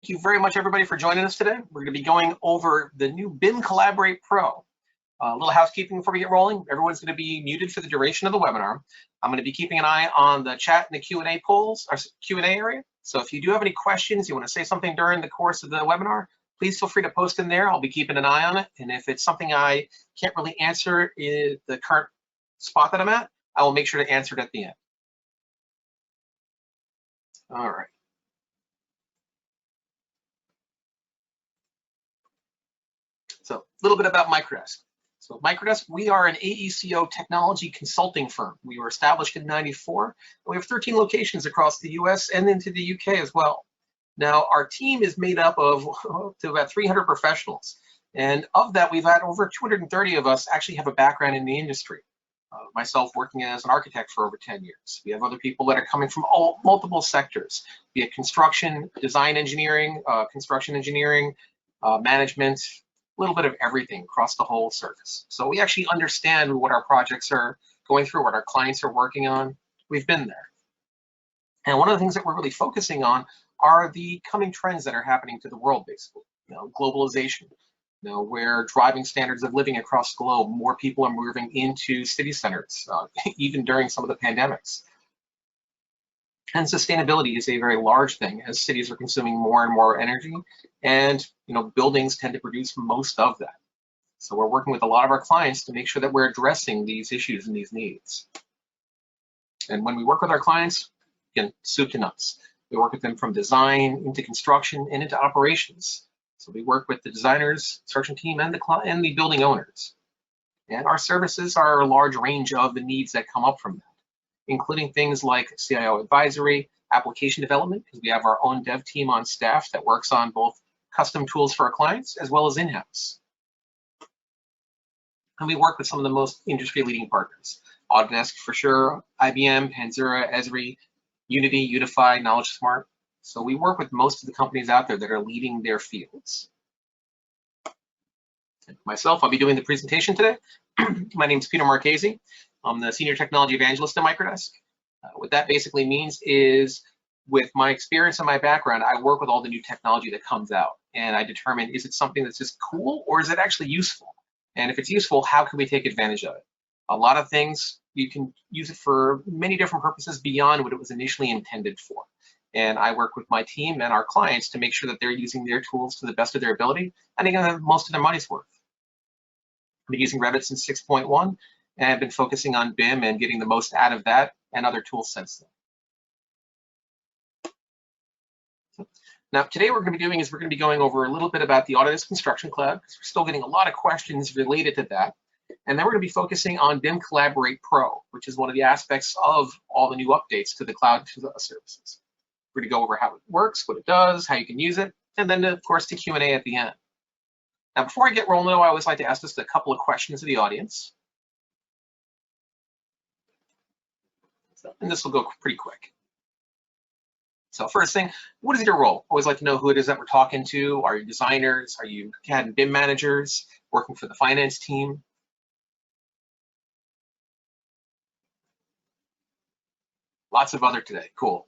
you very much, everybody, for joining us today. We're going to be going over the new BIM Collaborate Pro. A little housekeeping before we get rolling. Everyone's going to be muted for the duration of the webinar. I'm going to be keeping an eye on the chat and the Q&A polls, or Q&A area. So if you do have any questions, you want to say something during the course of the webinar, please feel free to post in there. I'll be keeping an eye on it. And if it's something I can't really answer in the current spot that I'm at, I will make sure to answer it at the end. All right. So a little bit about Microdesk. So Microdesk, we are an AECO technology consulting firm. We were established in '94. And we have 13 locations across the US and into the UK as well. Now, our team is made up of to about 300 professionals. And of that, we've had over 230 of us actually have a background in the industry. Myself working as an architect for over 10 years. We have other people that are coming from multiple sectors, be it construction, design engineering, construction engineering, management, a little bit of everything across the whole surface. So we actually understand what our projects are going through, what our clients are working on. We've been there. And one of the things that we're really focusing on are the coming trends that are happening to the world, basically. Globalization, where driving standards of living across the globe, more people are moving into city centers, even during some of the pandemics. And sustainability is a very large thing as cities are consuming more and more energy, and buildings tend to produce most of that. So we're working with a lot of our clients to make sure that we're addressing these issues and these needs. And when we work with our clients, again, soup to nuts. We work with them from design into construction and into operations. So we work with the designers, construction team, and the building owners. And our services are a large range of the needs that come up from that, including things like CIO advisory, application development, because we have our own dev team on staff that works on both custom tools for our clients as well as in-house. And we work with some of the most industry-leading partners: Autodesk for sure, IBM, Panzura, Esri, Unity, Unify, Knowledge Smart. So we work with most of the companies out there that are leading their fields. And myself, I'll be doing the presentation today. My name is Peter Marchese. I'm the Senior Technology Evangelist at Microdesk. What that basically means is, with my experience and my background, I work with all the new technology that comes out, and I determine, is it something that's just cool or is it actually useful? And if it's useful, how can we take advantage of it? A lot of things, you can use it for many different purposes beyond what it was initially intended for. And I work with my team and our clients to make sure that they're using their tools to the best of their ability and they're going to have most of their money's worth. I've been using Revit since 6.1, and I've been focusing on BIM and getting the most out of that and other tools since then. Now, today what we're going to be going over a little bit about the Autodesk Construction Cloud, because we're still getting a lot of questions related to that. And then we're going to be focusing on BIM Collaborate Pro, which is one of the aspects of all the new updates to the cloud services. We're going to go over how it works, what it does, how you can use it, and then, of course, the Q&A at the end. Now, before I get rolling, though, I always like to ask just a couple of questions of the audience. And this will go pretty quick. So first thing, what is your role? Always like to know who it is that we're talking to. Are you designers? Are you CAD and BIM managers working for the finance team? Lots of other today. Cool.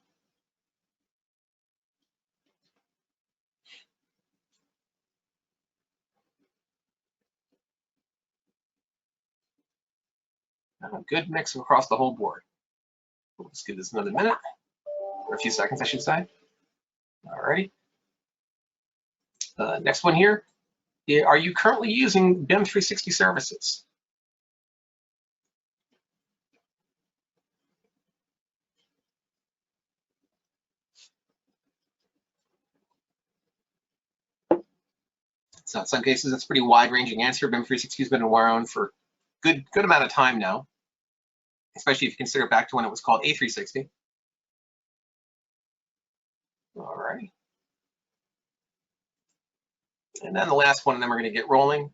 Good mix across the whole board. We'll just give this another minute, or a few seconds, I should say. All righty. Next one here. Are you currently using BIM 360 services? So in some cases, it's a pretty wide-ranging answer. BIM 360 has been around for a good amount of time now, especially if you consider back to when it was called A360. All right. And then the last one, and then we're going to get rolling.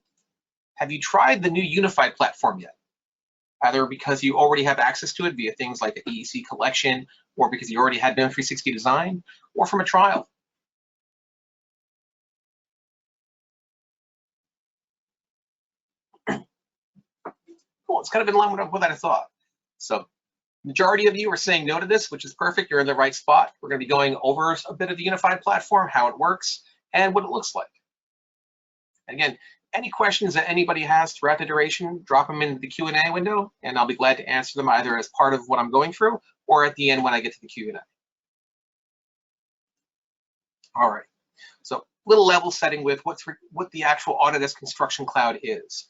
Have you tried the new Unified platform yet? Either because you already have access to it via things like the AEC collection, or because you already had BIM 360 design, or from a trial. Cool, it's kind of in line with what I thought. So Majority of you are saying no to this, which is perfect. You're in the right spot. We're going to be going over a bit of the unified platform, how it works, and what it looks like. Again, any questions that anybody has throughout the duration, drop them into the Q&A window, and I'll be glad to answer them either as part of what I'm going through or at the end when I get to the Q&A. All right, so little level setting with what the actual Autodesk Construction Cloud is.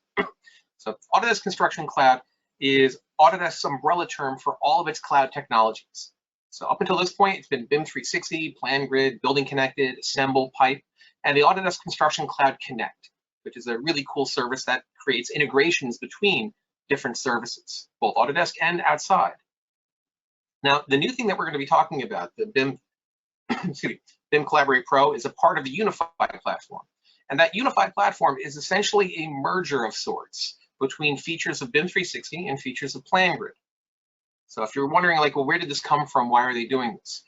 So Autodesk Construction Cloud is Autodesk's umbrella term for all of its cloud technologies. So up until this point, it's been BIM 360, PlanGrid, Building Connected, Assemble, Pipe, and the Autodesk Construction Cloud Connect, which is a really cool service that creates integrations between different services, both Autodesk and outside. Now, the new thing that we're going to be talking about, the BIM, BIM Collaborate Pro, is a part of the unified platform. And that unified platform is essentially a merger of sorts between features of BIM 360 and features of PlanGrid. So if you're wondering, like, well, where did this come from? Why are they doing this?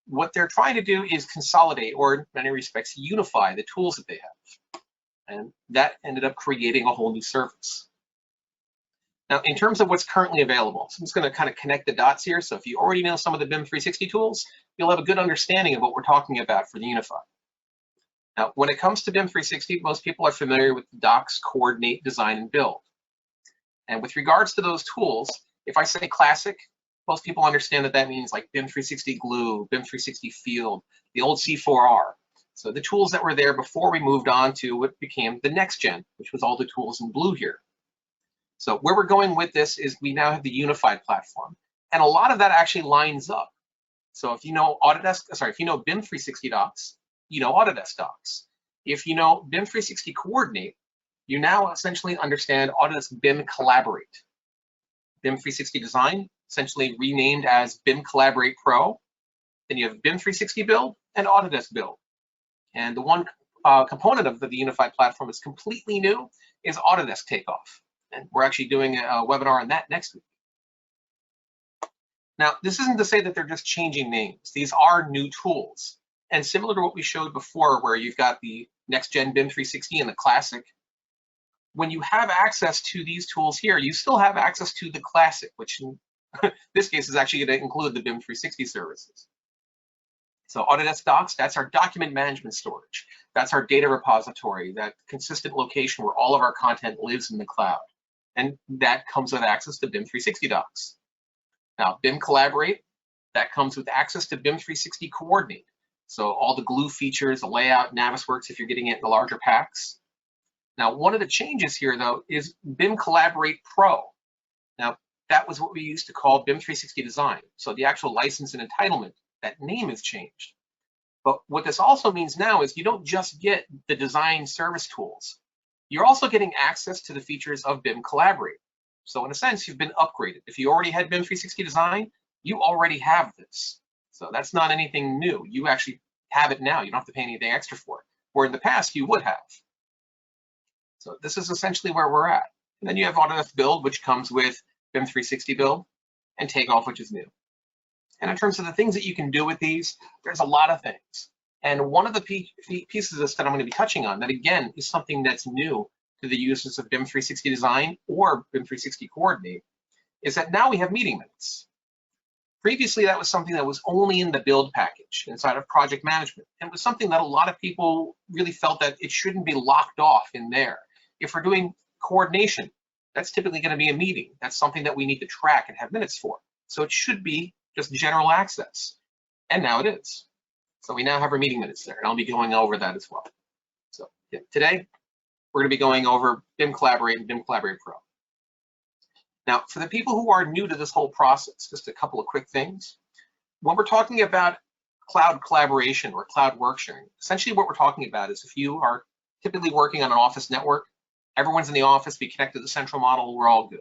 What they're trying to do is consolidate, or in many respects, unify the tools that they have. And that ended up creating a whole new service. Now, in terms of what's currently available, so I'm just going to kind of connect the dots here. So if you already know some of the BIM 360 tools, you'll have a good understanding of what we're talking about for the unified. Now, when it comes to BIM 360, most people are familiar with the Docs, Coordinate, Design, and Build. And with regards to those tools, if I say classic, most people understand that that means like BIM 360 Glue, BIM 360 Field, the old C4R. So the tools that were there before we moved on to what became the next gen, which was all the tools in blue here. So where we're going with this is we now have the unified platform. And a lot of that actually lines up. So if you know if you know BIM 360 Docs, you know Autodesk Docs. If you know BIM 360 Coordinate, you now essentially understand Autodesk BIM Collaborate. BIM 360 Design, essentially renamed as BIM Collaborate Pro. Then you have BIM 360 Build and Autodesk Build. And the one component of the unified platform is completely new is Autodesk Takeoff. And we're actually doing a webinar on that next week. Now, this isn't to say that they're just changing names. These are new tools. And similar to what we showed before, where you've got the next gen BIM 360 and the classic, when you have access to these tools here, you still have access to the classic, which in this case is actually going to include the BIM 360 services. So Autodesk Docs, that's our document management storage. That's our data repository, that consistent location where all of our content lives in the cloud. And that comes with access to BIM 360 Docs. Now, BIM Collaborate, that comes with access to BIM 360 Coordinate. So all the glue features, the layout, Navisworks, if you're getting it in the larger packs. Now, one of the changes here, though, is BIM Collaborate Pro. Now, that was what we used to call BIM 360 Design. So the actual license and entitlement, that name has changed. But what this also means now is you don't just get the design service tools. You're also getting access to the features of BIM Collaborate. So in a sense, you've been upgraded. If you already had BIM 360 Design, you already have this. So that's not anything new. You actually have it now. You don't have to pay anything extra for it. Where in the past, you would have. So this is essentially where we're at. And then you have Autodesk Build, which comes with BIM 360 Build, and Takeoff, which is new. And in terms of the things that you can do with these, there's a lot of things. And one of the pieces of this that I'm going to be touching on, that again is something that's new to the users of BIM 360 Design or BIM 360 Coordinate, is that now we have meeting minutes. Previously, that was something that was only in the build package inside of project management. And it was something that a lot of people really felt that it shouldn't be locked off in there. If we're doing coordination, that's typically going to be a meeting. That's something that we need to track and have minutes for. So it should be just general access. And now it is. So we now have our meeting minutes there, and I'll be going over that as well. So yeah, today, we're going to be going over BIM Collaborate and BIM Collaborate Pro. Now, for the people who are new to this whole process, just a couple of quick things. When we're talking about cloud collaboration or cloud work sharing, essentially what we're talking about is if you are typically working on an office network, everyone's in the office, we connect to the central model, we're all good.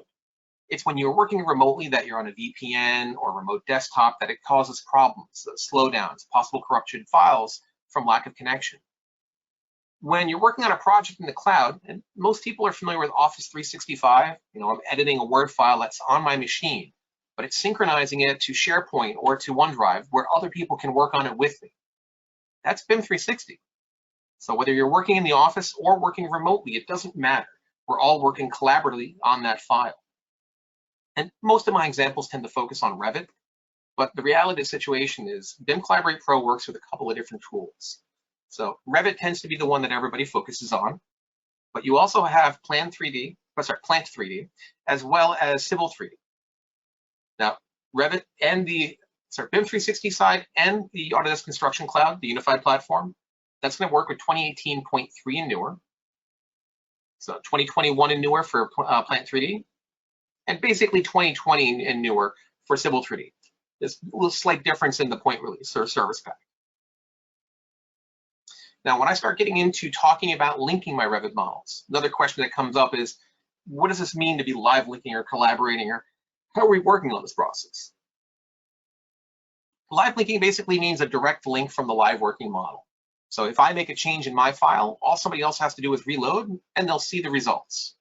It's when you're working remotely that you're on a VPN or remote desktop that it causes problems, slowdowns, possible corrupted files from lack of connection. When you're working on a project in the cloud, and most people are familiar with Office 365, I'm editing a Word file that's on my machine, but it's synchronizing it to SharePoint or to OneDrive where other people can work on it with me. That's BIM 360. So whether you're working in the office or working remotely, it doesn't matter. We're all working collaboratively on that file. And most of my examples tend to focus on Revit, but the reality of the situation is BIM Collaborate Pro works with a couple of different tools. So Revit tends to be the one that everybody focuses on, but you also have Plant 3D, as well as Civil 3D. Now, Revit and the BIM 360 side and the Autodesk Construction Cloud, the unified platform, that's going to work with 2018.3 and newer. So 2021 and newer for Plant 3D, and basically 2020 and newer for Civil 3D. There's a little slight difference in the point release or service pack. Now, when I start getting into talking about linking my Revit models, another question that comes up is, what does this mean to be live linking or collaborating, or how are we working on this process? Live linking basically means a direct link from the live working model. So if I make a change in my file, all somebody else has to do is reload and they'll see the results.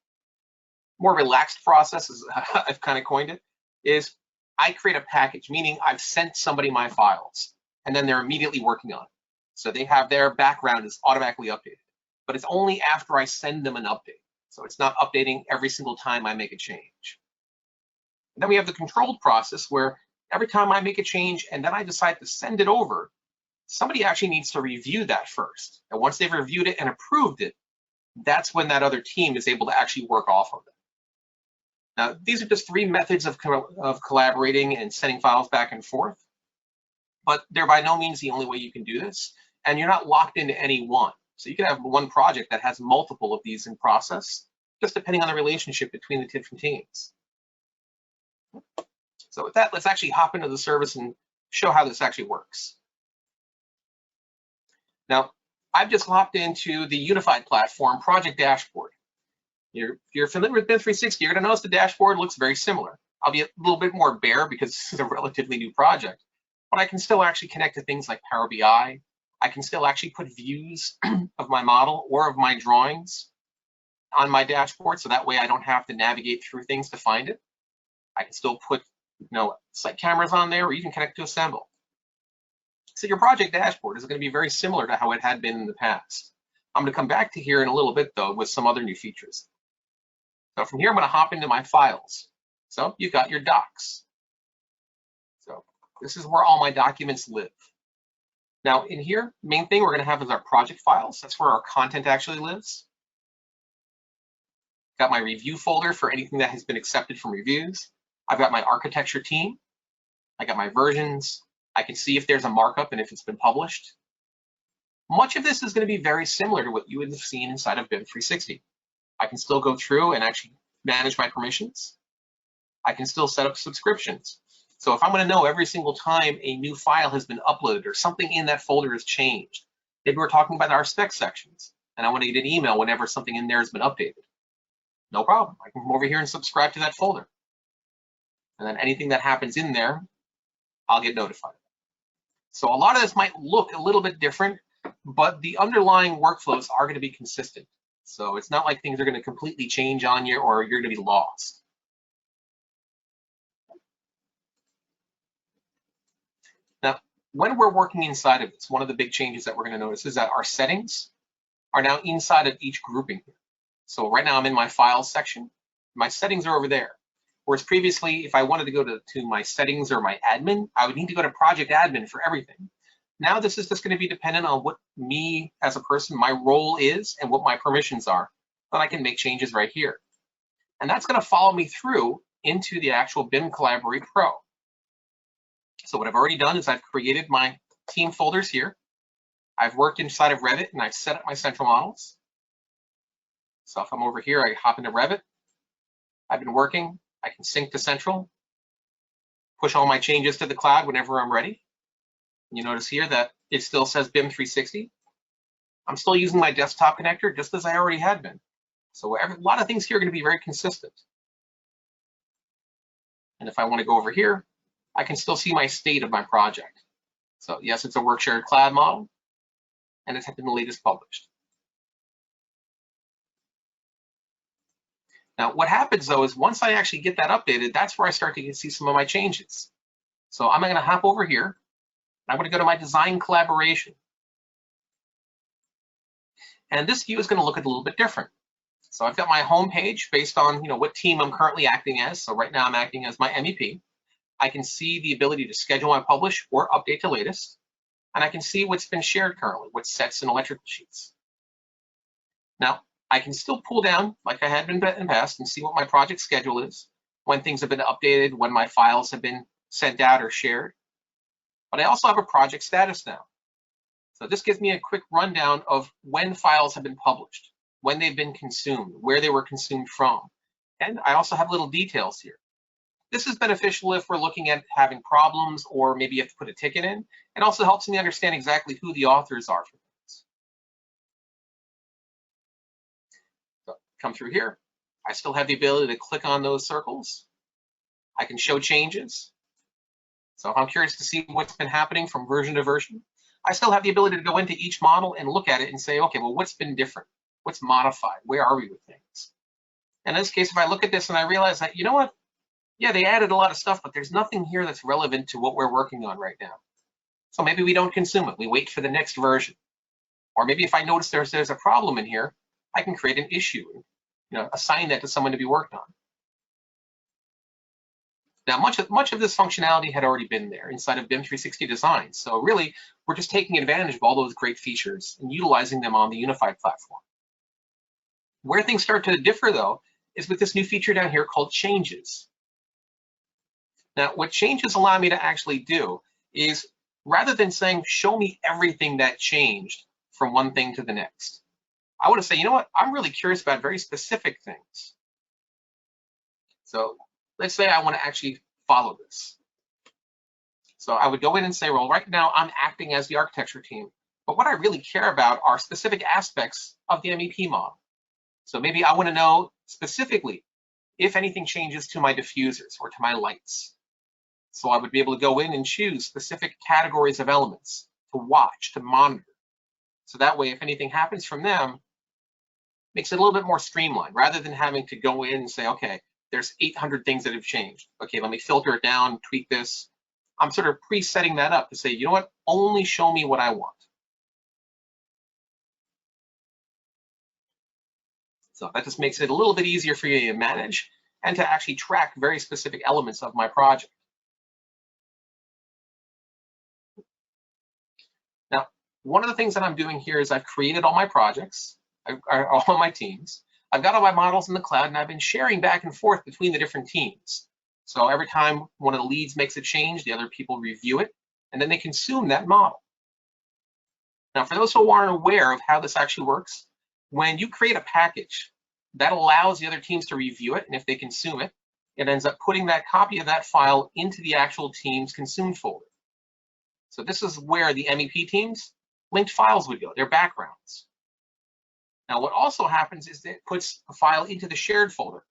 More relaxed process, as I've kind of coined it, is I create a package, meaning I've sent somebody my files and then they're immediately working on it. So they have their background is automatically updated, but it's only after I send them an update. So it's not updating every single time I make a change. And then we have the controlled process where every time I make a change and then I decide to send it over, somebody actually needs to review that first. And once they've reviewed it and approved it, that's when that other team is able to actually work off of it. Now, these are just three methods of collaborating and sending files back and forth, but they're by no means the only way you can do this. And you're not locked into any one. So you can have one project that has multiple of these in process, just depending on the relationship between the different teams. So with that, let's actually hop into the service and show how this actually works. Now, I've just hopped into the unified platform project dashboard. If you're familiar with BIM 360, you're going to notice the dashboard looks very similar. I'll be a little bit more bare because this is a relatively new project, but I can still actually connect to things like Power BI. I can still actually put views of my model or of my drawings on my dashboard, so that way I don't have to navigate through things to find it. I can still put site cameras on there or even connect to Assemble. So your project dashboard is going to be very similar to how it had been in the past. I'm going to come back to here in a little bit though with some other new features. So from here, I'm going to hop into my files. So you've got your docs. So this is where all my documents live. Now in here, main thing we're going to have is our project files. That's where our content actually lives. Got my review folder for anything that has been accepted from reviews. I've got my architecture team. I got my versions. I can see if there's a markup and if it's been published. Much of this is going to be very similar to what you would have seen inside of BIM 360. I can still go through and actually manage my permissions. I can still set up subscriptions. So if I'm going to know every single time a new file has been uploaded or something in that folder has changed, maybe we're talking about our spec sections, and I want to get an email whenever something in there has been updated. No problem. I can come over here and subscribe to that folder. And then anything that happens in there, I'll get notified. So a lot of this might look a little bit different, but the underlying workflows are going to be consistent. So it's not like things are going to completely change on you or you're going to be lost. Now, when we're working inside of this, one of the big changes that we're going to notice is that our settings are now inside of each grouping here. So right now I'm in my files section. My settings are over there. Whereas previously, if I wanted to go to my settings or my admin, I would need to go to project admin for everything. Now this is just going to be dependent on what me as a person, my role is and what my permissions are. Then I can make changes right here. And that's going to follow me through into the actual BIM Collaborate Pro. So what I've already done is I've created my team folders here. I've worked inside of Revit and I've set up my central models. So if I'm over here, I hop into Revit. I've been working. I can sync to central, push all my changes to the cloud whenever I'm ready. And you notice here that it still says BIM 360. I'm still using my desktop connector just as I already had been. So a lot of things here are going to be very consistent. And if I want to go over here, I can still see my state of my project. So yes, it's a work shared cloud model, and it's been the latest published. Now, what happens though is once I actually get that updated, that's where I start to see some of my changes. So I'm going to hop over here. I'm going to go to my design collaboration. And this view is going to look a little bit different. So I've got my home page based on what team I'm currently acting as. So right now I'm acting as my MEP. I can see the ability to schedule my publish or update to latest. And I can see what's been shared currently, what sets and electrical sheets. Now, I can still pull down like I had been in the past and see what my project schedule is, when things have been updated, when my files have been sent out or shared. But I also have a project status now. So this gives me a quick rundown of when files have been published, when they've been consumed, where they were consumed from. And I also have little details here. This is beneficial if we're looking at having problems or maybe you have to put a ticket in. It also helps me understand exactly who the authors are for things. So come through here. I still have the ability to click on those circles. I can show changes. So if I'm curious to see what's been happening from version to version, I still have the ability to go into each model and look at it and say, okay, well, what's been different? What's modified? Where are we with things? In this case, if I look at this and I realize that, you know what? Yeah, they added a lot of stuff, but there's nothing here that's relevant to what we're working on right now. So maybe we don't consume it. We wait for the next version. Or maybe if I notice there's a problem in here, I can create an issue, assign that to someone to be worked on. Now, much of this functionality had already been there inside of BIM 360 Design. So really, we're just taking advantage of all those great features and utilizing them on the unified platform. Where things start to differ, though, is with this new feature down here called Changes. Now, what Changes allow me to actually do is, rather than saying, show me everything that changed from one thing to the next, I want to say, you know what, I'm really curious about very specific things. So let's say I want to actually follow this. So I would go in and say, well, right now I'm acting as the architecture team, but what I really care about are specific aspects of the MEP model. So maybe I want to know specifically if anything changes to my diffusers or to my lights. So I would be able to go in and choose specific categories of elements to watch, to monitor. So that way, if anything happens from them, makes it a little bit more streamlined rather than having to go in and say, okay, there's 800 things that have changed. Okay, let me filter it down, tweak this. I'm sort of pre-setting that up to say, you know what, only show me what I want. So that just makes it a little bit easier for you to manage and to actually track very specific elements of my project. Now, one of the things that I'm doing here is I've created all my projects, all of my teams. I've got all my models in the cloud, and I've been sharing back and forth between the different teams. So every time one of the leads makes a change, the other people review it, and then they consume that model. Now, for those who aren't aware of how this actually works, when you create a package, that allows the other teams to review it, and if they consume it, it ends up putting that copy of that file into the actual team's consumed folder. So this is where the MEP teams linked files would go, their backgrounds. Now, what also happens is that it puts a file into the shared folder.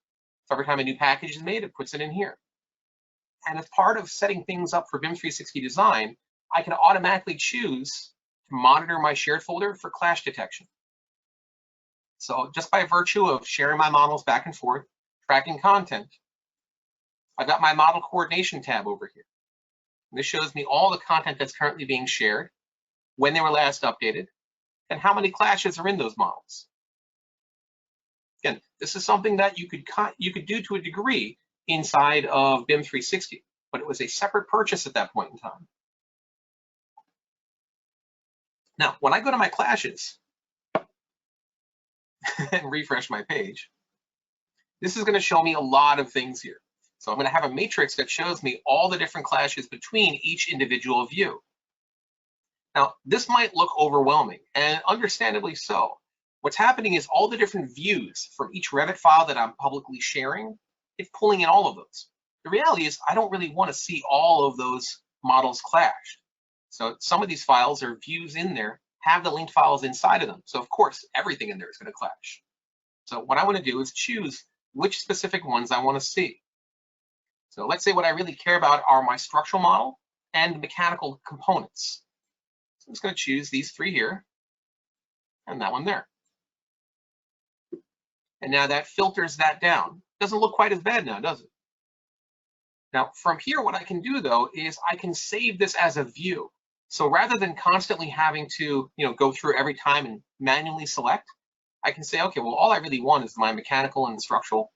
So every time a new package is made, it puts it in here. And as part of setting things up for BIM 360 Design, I can automatically choose to monitor my shared folder for clash detection. So just by virtue of sharing my models back and forth, tracking content, I've got my model coordination tab over here. And this shows me all the content that's currently being shared, when they were last updated, and how many clashes are in those models. Again, this is something that you could do to a degree inside of BIM 360, but it was a separate purchase at that point in time. Now, when I go to my clashes and refresh my page, this is going to show me a lot of things here. So I'm going to have a matrix that shows me all the different clashes between each individual view. Now, this might look overwhelming, and understandably so. What's happening is all the different views from each Revit file that I'm publicly sharing, it's pulling in all of those. The reality is I don't really want to see all of those models clashed. So some of these files or views in there have the linked files inside of them. So of course, everything in there is going to clash. So what I want to do is choose which specific ones I want to see. So let's say what I really care about are my structural model and mechanical components. So I'm just going to choose these three here and that one there. And now that filters that down. Doesn't look quite as bad now, does it? Now from here, what I can do though is I can save this as a view. So rather than constantly having to go through every time and manually select, I can say, okay, well, all I really want is my mechanical and structural.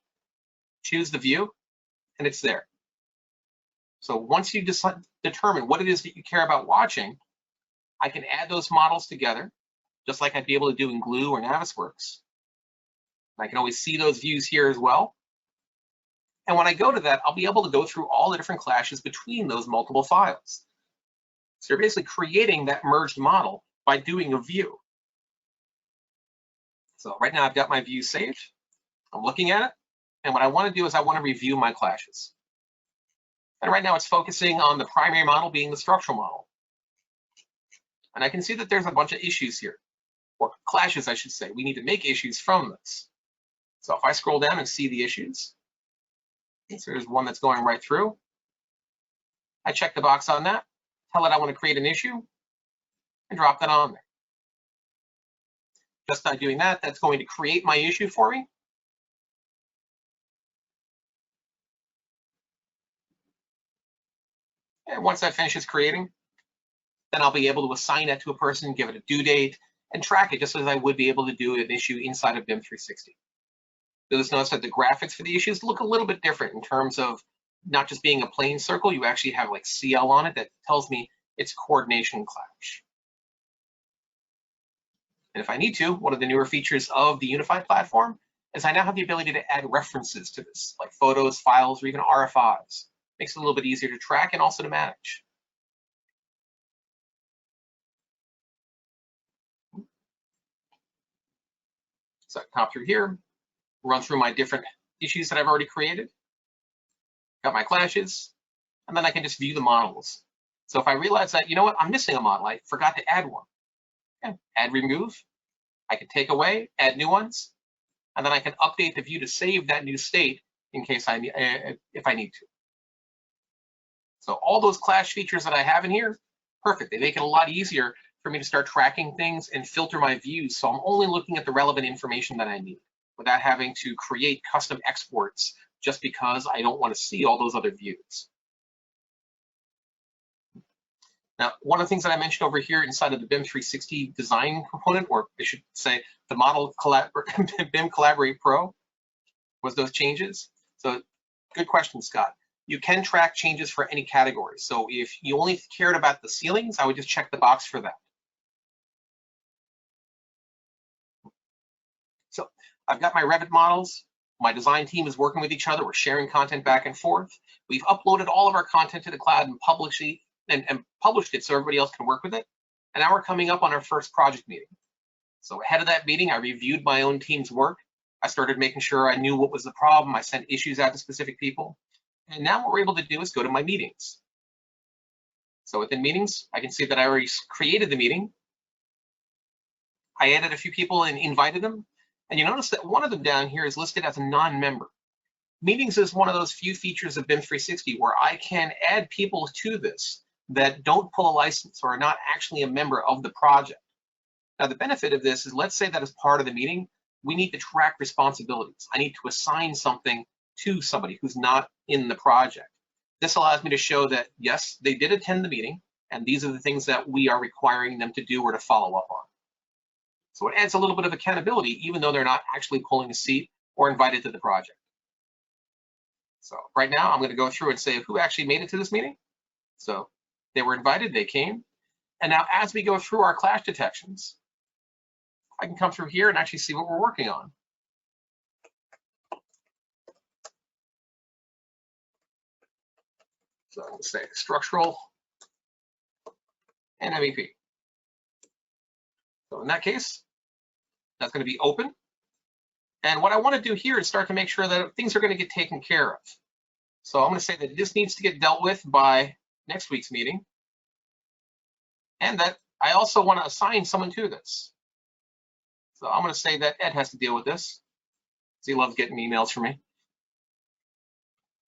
Choose the view, and it's there. So once you determine what it is that you care about watching, I can add those models together, just like I'd be able to do in Glue or Navisworks. I can always see those views here as well. And when I go to that, I'll be able to go through all the different clashes between those multiple files. So you're basically creating that merged model by doing a view. So right now I've got my view saved. I'm looking at it. And what I want to do is I want to review my clashes. And right now it's focusing on the primary model being the structural model. And I can see that there's a bunch of issues here, or clashes, I should say. We need to make issues from this. So if I scroll down and see the issues, so there's one that's going right through. I check the box on that, tell it I want to create an issue, and drop that on there. Just by doing that, that's going to create my issue for me. And once that finishes creating, then I'll be able to assign that to a person, give it a due date, and track it just as I would be able to do an issue inside of BIM 360. You'll just notice that the graphics for the issues look a little bit different in terms of not just being a plain circle, you actually have like CL on it that tells me it's coordination clash. And if I need to, one of the newer features of the unified platform is I now have the ability to add references to this, like photos, files, or even RFIs. Makes it a little bit easier to track and also to manage. So I can hop through here, run through my different issues that I've already created, got my clashes, and then I can just view the models. So if I realize that, you know what, I'm missing a model, I forgot to add one. Okay. Add, remove, I can take away, add new ones, and then I can update the view to save that new state in case if I need to. So all those clash features that I have in here, perfect. They make it a lot easier for me to start tracking things and filter my views. So I'm only looking at the relevant information that I need without having to create custom exports just because I don't want to see all those other views. Now, one of the things that I mentioned over here inside of the BIM 360 design component, or I should say the model BIM Collaborate Pro, was those changes. So good question, Scott. You can track changes for any category. So if you only cared about the ceilings, I would just check the box for that. So I've got my Revit models. My design team is working with each other. We're sharing content back and forth. We've uploaded all of our content to the cloud and published it so everybody else can work with it. And now we're coming up on our first project meeting. So ahead of that meeting, I reviewed my own team's work. I started making sure I knew what was the problem. I sent issues out to specific people. And now what we're able to do is go to my meetings. So within meetings, I can see that I already created the meeting. I added a few people and invited them. And you notice that one of them down here is listed as a non-member. Meetings is one of those few features of BIM 360 where I can add people to this that don't pull a license or are not actually a member of the project. Now, the benefit of this is, let's say that as part of the meeting, we need to track responsibilities. I need to assign something to somebody who's not in the project. This allows me to show that, yes, they did attend the meeting, and these are the things that we are requiring them to do or to follow up on. So it adds a little bit of accountability, even though they're not actually pulling a seat or invited to the project. So right now, I'm going to go through and say who actually made it to this meeting. So they were invited, they came. And now as we go through our clash detections, I can come through here and actually see what we're working on. So I'm going to say structural and MEP. So in that case, that's going to be open. And what I want to do here is start to make sure that things are going to get taken care of. So I'm going to say that this needs to get dealt with by next week's meeting. And that I also want to assign someone to this. So I'm going to say that Ed has to deal with this. He loves getting emails from me.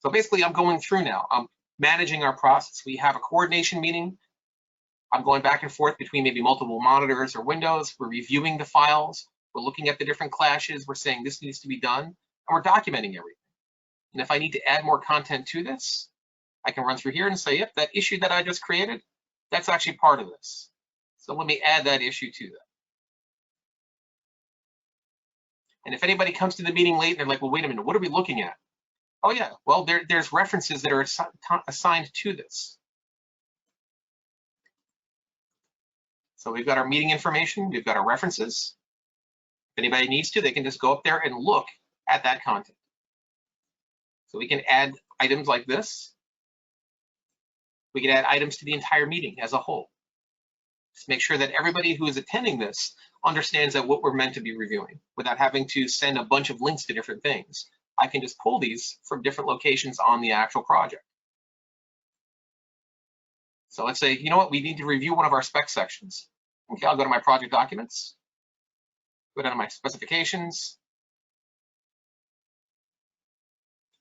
So basically, I'm going through now. I'm managing our process. We have a coordination meeting. I'm going back and forth between maybe multiple monitors or windows. We're reviewing the files. We're looking at the different clashes. We're saying this needs to be done. And we're documenting everything. And if I need to add more content to this, I can run through here and say, yep, that issue that I just created, that's actually part of this. So let me add that issue to that. And if anybody comes to the meeting late and they're like, well, wait a minute, what are we looking at? Oh yeah, well, there's references that are assigned to this. So we've got our meeting information, we've got our references. If anybody needs to, they can just go up there and look at that content. So we can add items like this. We can add items to the entire meeting as a whole. Just make sure that everybody who is attending this understands that what we're meant to be reviewing without having to send a bunch of links to different things. I can just pull these from different locations on the actual project. So let's say, you know what, we need to review one of our spec sections. Okay, I'll go to my project documents, go down to my specifications,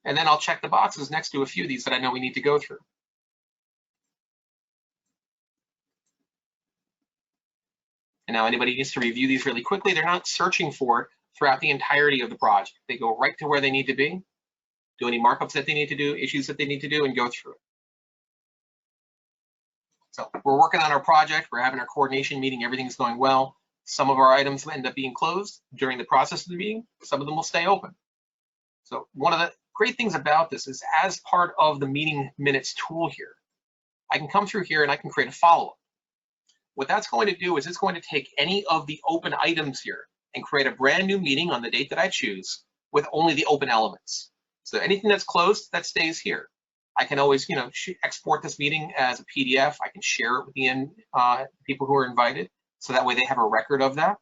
and then I'll check the boxes next to a few of these that I know we need to go through. And now anybody needs to review these really quickly. They're not searching for it throughout the entirety of the project. They go right to where they need to be, do any markups that they need to do, issues that they need to do, and go through it. So we're working on our project. We're having our coordination meeting. Everything's going well. Some of our items will end up being closed during the process of the meeting. Some of them will stay open. So one of the great things about this is as part of the meeting minutes tool here, I can come through here and I can create a follow-up. What that's going to do is it's going to take any of the open items here and create a brand new meeting on the date that I choose with only the open elements. So anything that's closed, that stays here. I can always, export this meeting as a PDF. I can share it with the people who are invited, so that way they have a record of that.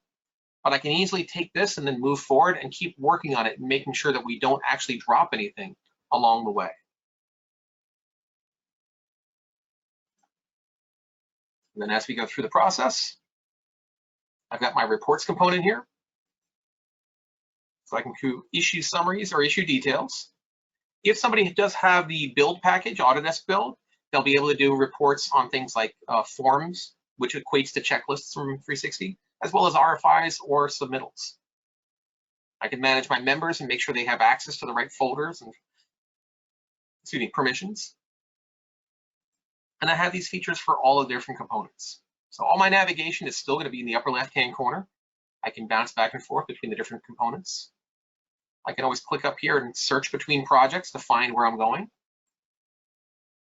But I can easily take this and then move forward and keep working on it and making sure that we don't actually drop anything along the way. And then as we go through the process, I've got my reports component here. So I can do issue summaries or issue details. If somebody does have the build package, Autodesk build, they'll be able to do reports on things like forms, which equates to checklists from 360, as well as RFIs or submittals. I can manage my members and make sure they have access to the right folders and, permissions. And I have these features for all of the different components. So all my navigation is still going to be in the upper left-hand corner. I can bounce back and forth between the different components. I can always click up here and search between projects to find where I'm going.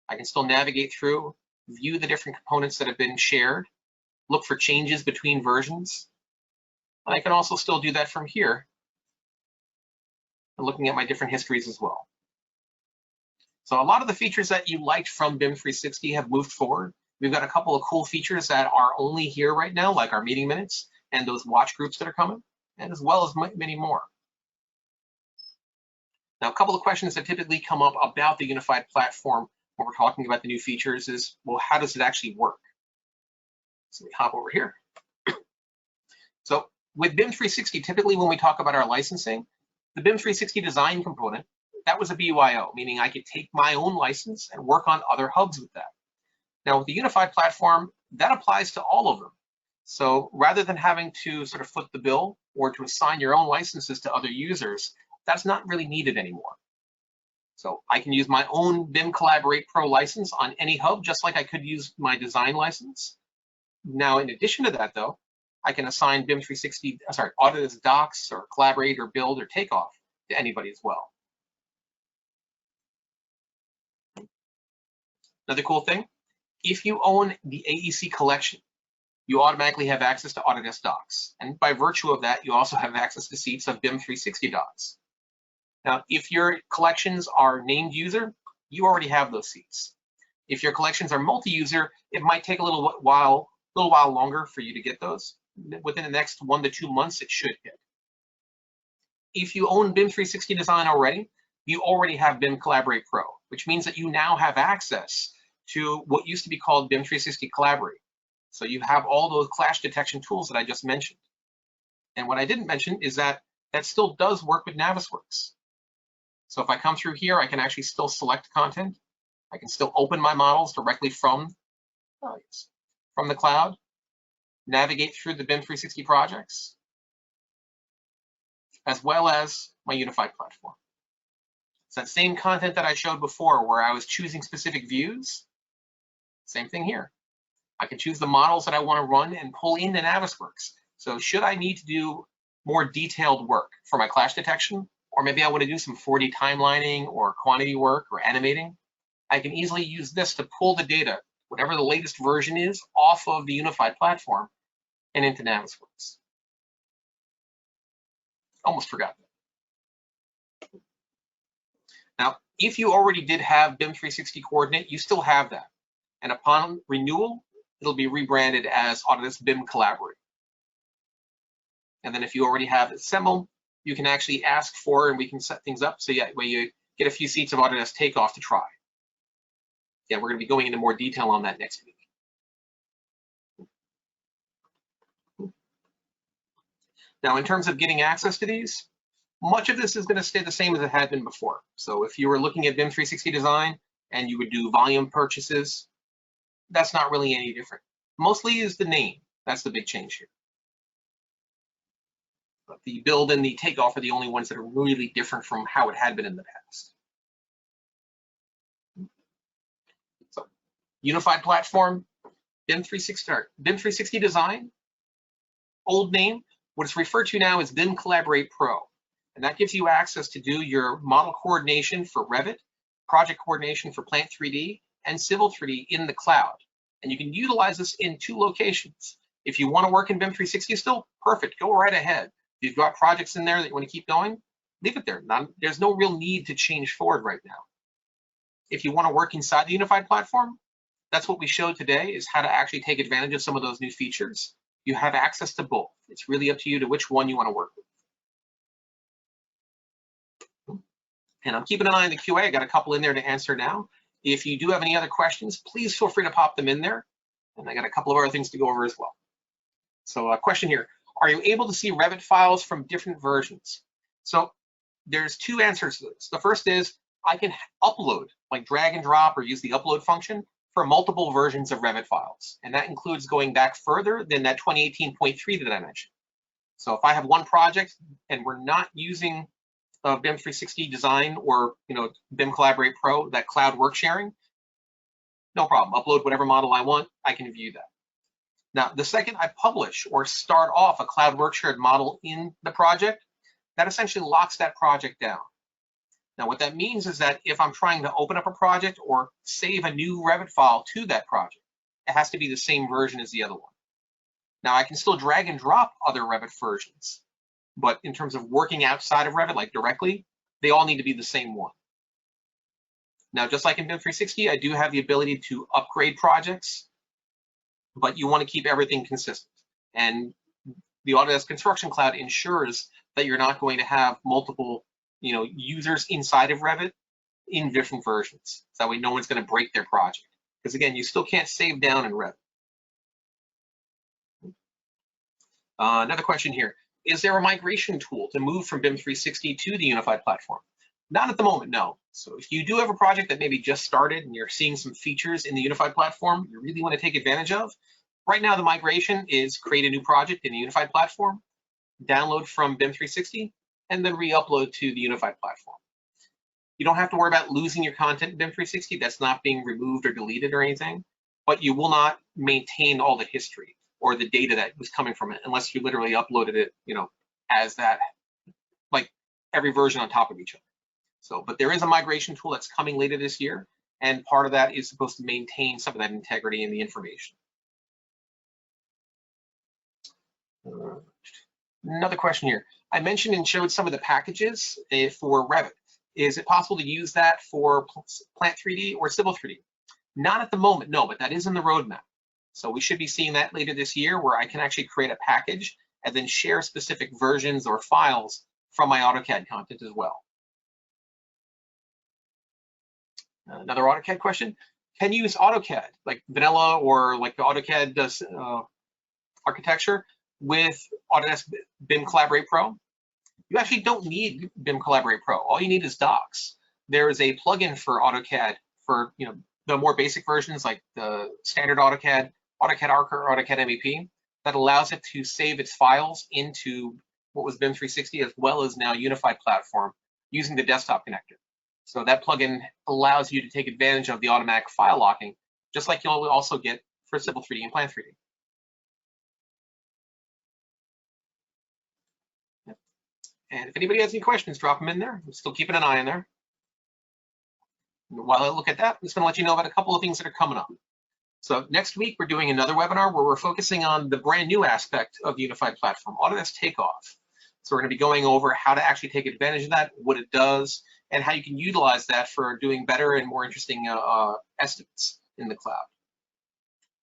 I can still navigate through, view the different components that have been shared, look for changes between versions. And I can also still do that from here, and looking at my different histories as well. So a lot of the features that you liked from BIM 360 have moved forward. We've got a couple of cool features that are only here right now, like our meeting minutes and those watch groups that are coming, and as well as many more. Now, a couple of questions that typically come up about the unified platform when we're talking about the new features is, well, how does it actually work? So we hop over here. So with BIM 360, typically when we talk about our licensing, the BIM 360 design component, that was a BYO, meaning I could take my own license and work on other hubs with that. Now with the unified platform, that applies to all of them. So rather than having to sort of foot the bill or to assign your own licenses to other users, that's not really needed anymore. So I can use my own BIM Collaborate Pro license on any hub, just like I could use my design license. Now, in addition to that, though, I can assign BIM 360, Autodesk Docs or Collaborate or Build or Takeoff to anybody as well. Another cool thing, if you own the AEC collection, you automatically have access to Autodesk Docs. And by virtue of that, you also have access to seats of BIM 360 Docs. Now, if your collections are named user, you already have those seats. If your collections are multi-user, it might take a little while longer for you to get those. Within the next 1 to 2 months, it should hit. If you own BIM 360 Design already, you already have BIM Collaborate Pro, which means that you now have access to what used to be called BIM 360 Collaborate. So you have all those clash detection tools that I just mentioned. And what I didn't mention is that that still does work with Navisworks. So if I come through here, I can actually still select content. I can still open my models directly from the cloud, navigate through the BIM 360 projects, as well as my unified platform. It's that same content that I showed before where I was choosing specific views. Same thing here. I can choose the models that I want to run and pull into Navisworks. So should I need to do more detailed work for my clash detection, or maybe I want to do some 4D timelining or quantity work or animating, I can easily use this to pull the data, whatever the latest version is, off of the unified platform and into Navisworks. Almost forgot that. Now, if you already did have BIM 360 coordinate, you still have that. And upon renewal, it'll be rebranded as Autodesk BIM Collaborate. And then if you already have it assembled, you can actually ask for, and we can set things up. So yeah, where you get a few seats of Autodesk Takeoff to try. Yeah, we're going to be going into more detail on that next week. Now, in terms of getting access to these, much of this is going to stay the same as it had been before. So if you were looking at BIM 360 design and you would do volume purchases, that's not really any different. Mostly is the name. That's the big change here. But the build and the takeoff are the only ones that are really different from how it had been in the past. So, unified platform, BIM 360 design, old name. What it's referred to now is BIM Collaborate Pro. And that gives you access to do your model coordination for Revit, project coordination for Plant 3D, and Civil 3D in the cloud. And you can utilize this in 2 locations. If you want to work in BIM 360 still, perfect, go right ahead. If you've got projects in there that you want to keep going, leave it there. There's no real need to change forward right now. If you want to work inside the unified platform, that's what we showed today, is how to actually take advantage of some of those new features. You have access to both. It's really up to you to which one you want to work with. And I'm keeping an eye on the QA. I got a couple in there to answer now. If you do have any other questions, please feel free to pop them in there. And I got a couple of other things to go over as well. So a question here, are you able to see Revit files from different versions? So there's 2 answers to this. The first is I can upload, like drag and drop or use the upload function for multiple versions of Revit files. And that includes going back further than that 2018.3 that I mentioned. So if I have one project and we're not using BIM 360 design or BIM Collaborate Pro, that cloud work sharing, no problem. Upload whatever model I want, I can view that. Now, the second I publish or start off a cloud work shared model in the project, that essentially locks that project down. Now, what that means is that if I'm trying to open up a project or save a new Revit file to that project, it has to be the same version as the other one. Now, I can still drag and drop other Revit versions, but in terms of working outside of Revit, like directly, they all need to be the same one. Now, just like in BIM 360, I do have the ability to upgrade projects, but you want to keep everything consistent. And the Autodesk Construction Cloud ensures that you're not going to have multiple users inside of Revit in different versions. So that way no one's going to break their project. Because again, you still can't save down in Revit. Another question here. Is there a migration tool to move from BIM 360 to the unified platform? Not at the moment, no. So if you do have a project that maybe just started and you're seeing some features in the unified platform you really want to take advantage of, right now the migration is create a new project in the unified platform, download from BIM 360, and then re-upload to the unified platform. You don't have to worry about losing your content in BIM 360. That's not being removed or deleted or anything, but you will not maintain all the history or the data that was coming from it unless you literally uploaded it, as that, like every version on top of each other. So, but there is a migration tool that's coming later this year, and part of that is supposed to maintain some of that integrity in the information. Another question here. I mentioned and showed some of the packages for Revit. Is it possible to use that for Plant 3D or Civil 3D? Not at the moment, no, but that is in the roadmap. So we should be seeing that later this year, where I can actually create a package and then share specific versions or files from my AutoCAD content as well. Another AutoCAD question. Can you use AutoCAD, like vanilla or like the AutoCAD does architecture, with Autodesk BIM Collaborate Pro? You actually don't need BIM Collaborate Pro. All you need is Docs. There is a plugin for AutoCAD for the more basic versions, like the standard AutoCAD, AutoCAD Arc or AutoCAD MEP, that allows it to save its files into what was BIM 360 as well as now unified platform using the desktop connector. So that plugin allows you to take advantage of the automatic file locking, just like you'll also get for Civil 3D and Plant 3D. And if anybody has any questions, drop them in there. I'm still keeping an eye on there. And while I look at that, I'm just going to let you know about a couple of things that are coming up. So next week, we're doing another webinar where we're focusing on the brand new aspect of the unified platform, Autodesk Takeoff. So we're going to be going over how to actually take advantage of that, what it does, and how you can utilize that for doing better and more interesting estimates in the cloud.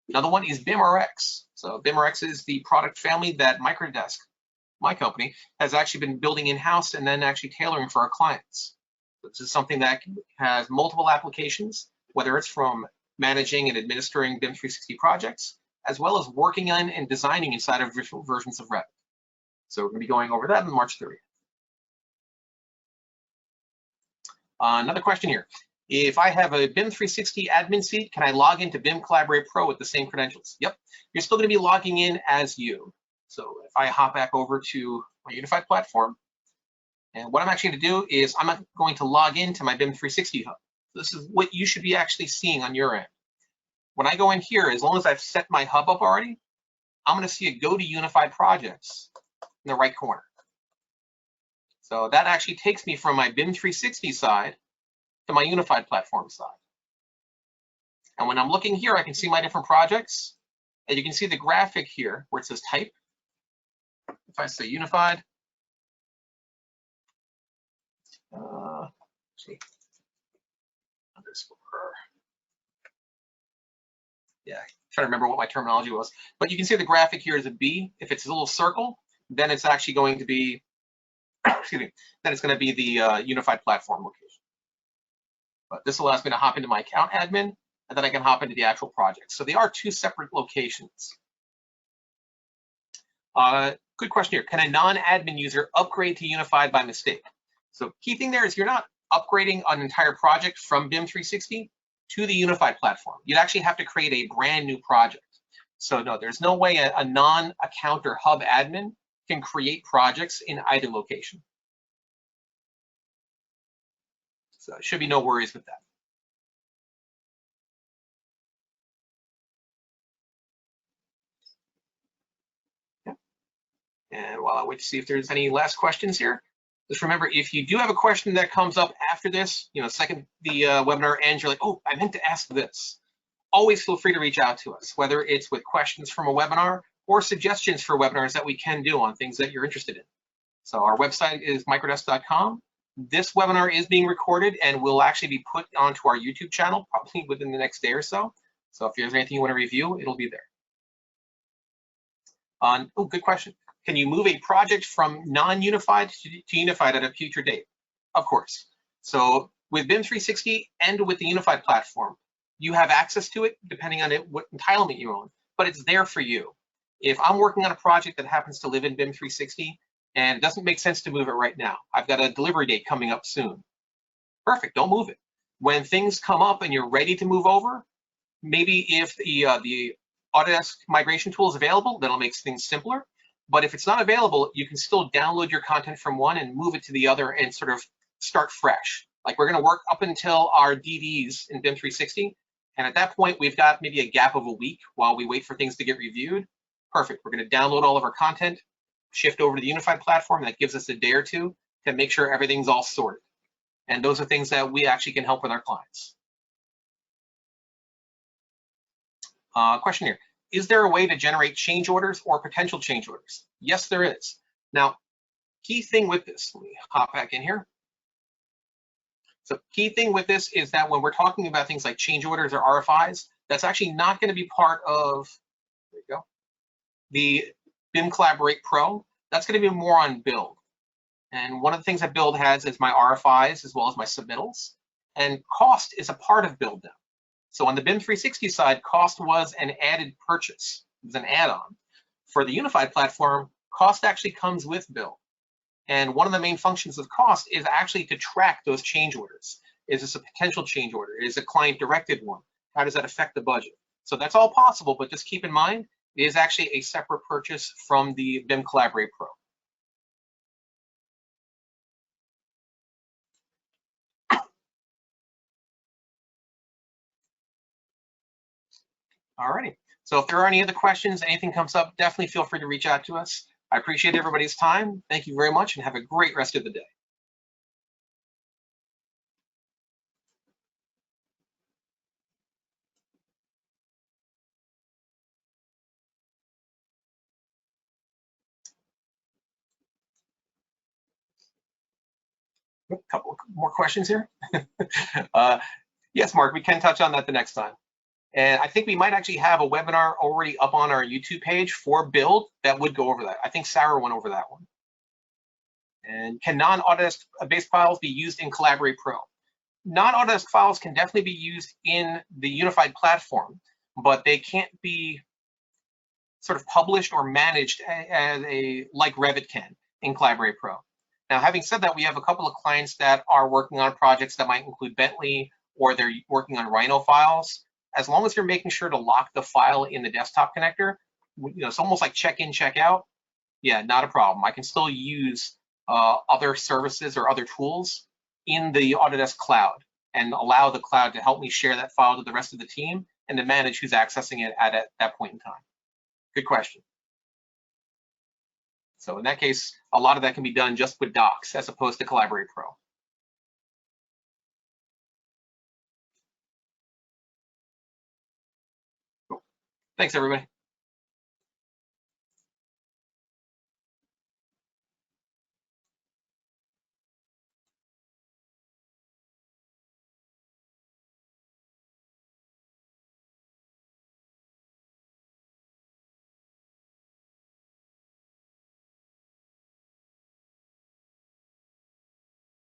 Another one is BIMRX. So BIMRX is the product family that Microdesk, my company, has actually been building in-house and then actually tailoring for our clients. So this is something that has multiple applications, whether it's from managing and administering BIM 360 projects, as well as working on and designing inside of virtual versions of Revit. So we're going to be going over that on March 30th. Another question here. If I have a BIM 360 admin seat, can I log into BIM Collaborate Pro with the same credentials? Yep, you're still going to be logging in as you. So if I hop back over to my unified platform, and what I'm actually going to do is I'm going to log into my BIM 360 hub. This is what you should be actually seeing on your end. When I go in here, as long as I've set my hub up already, I'm going to see a Go to Unified Projects in the right corner. So that actually takes me from my BIM 360 side to my unified platform side. And when I'm looking here, I can see my different projects, and you can see the graphic here where it says type. If I say unified, see, underscore. Yeah, trying to remember what my terminology was. But you can see the graphic here is a B. If it's a little circle, then it's actually going to be, excuse me, then it's going to be the unified platform location. But this allows me to hop into my account admin, and then I can hop into the actual project. So they are two separate locations. Good question here. Can a non-admin user upgrade to unified by mistake? So key thing there is you're not upgrading an entire project from BIM 360 to the unified platform. You'd actually have to create a brand new project. So no, there's no way a non-account or hub admin can create projects in either location. So there should be no worries with that. Yeah. And while I wait to see if there's any last questions here, just remember, if you do have a question that comes up after this, second the webinar ends, you're like, oh, I meant to ask this. Always feel free to reach out to us, whether it's with questions from a webinar or suggestions for webinars that we can do on things that you're interested in. So our website is microdesk.com. This webinar is being recorded and will actually be put onto our YouTube channel probably within the next day or so. So if there's anything you want to review, it'll be there. Oh, good question. Can you move a project from non-unified to unified at a future date? Of course. So with BIM 360 and with the unified platform, you have access to it depending on what entitlement you own, but it's there for you. If I'm working on a project that happens to live in BIM 360 and it doesn't make sense to move it right now, I've got a delivery date coming up soon. Perfect, don't move it. When things come up and you're ready to move over, maybe if the Autodesk migration tool is available, that'll make things simpler. But if it's not available, you can still download your content from one and move it to the other and sort of start fresh. Like we're going to work up until our DDs in BIM 360. And at that point, we've got maybe a gap of a week while we wait for things to get reviewed. Perfect. We're going to download all of our content, shift over to the unified platform. That gives us a day or two to make sure everything's all sorted. And those are things that we actually can help with our clients. Question here. Is there a way to generate change orders or potential change orders? Yes, there is. Now, key thing with this, let me hop back in here. So key thing with this is that when we're talking about things like change orders or RFIs, that's actually not going to be part of, there you go, the BIM Collaborate Pro. That's going to be more on build. And one of the things that build has is my RFIs as well as my submittals. And cost is a part of build now. So on the BIM 360 side, cost was an added purchase. It was an add-on. For the unified platform, cost actually comes with build. And one of the main functions of cost is actually to track those change orders. Is this a potential change order? Is it a client-directed one? How does that affect the budget? So that's all possible, but just keep in mind, it is actually a separate purchase from the BIM Collaborate Pro. Alrighty. So if there are any other questions, anything comes up, definitely feel free to reach out to us. I appreciate everybody's time. Thank you very much and have a great rest of the day. A couple more questions here. Yes, Mark, we can touch on that the next time. And I think we might actually have a webinar already up on our YouTube page for Build that would go over that. I think Sarah went over that one. And can non-Autodesk based files be used in Collaborate Pro? Non-Autodesk files can definitely be used in the unified platform, but they can't be sort of published or managed as like Revit can in Collaborate Pro. Now, having said that, we have a couple of clients that are working on projects that might include Bentley, or they're working on Rhino files. As long as you're making sure to lock the file in the desktop connector, it's almost like check in, check out. Yeah, not a problem. I can still use other services or other tools in the Autodesk cloud and allow the cloud to help me share that file to the rest of the team and to manage who's accessing it at that point in time. Good question. So in that case, a lot of that can be done just with Docs as opposed to Collaborate Pro. Cool. Thanks, everybody.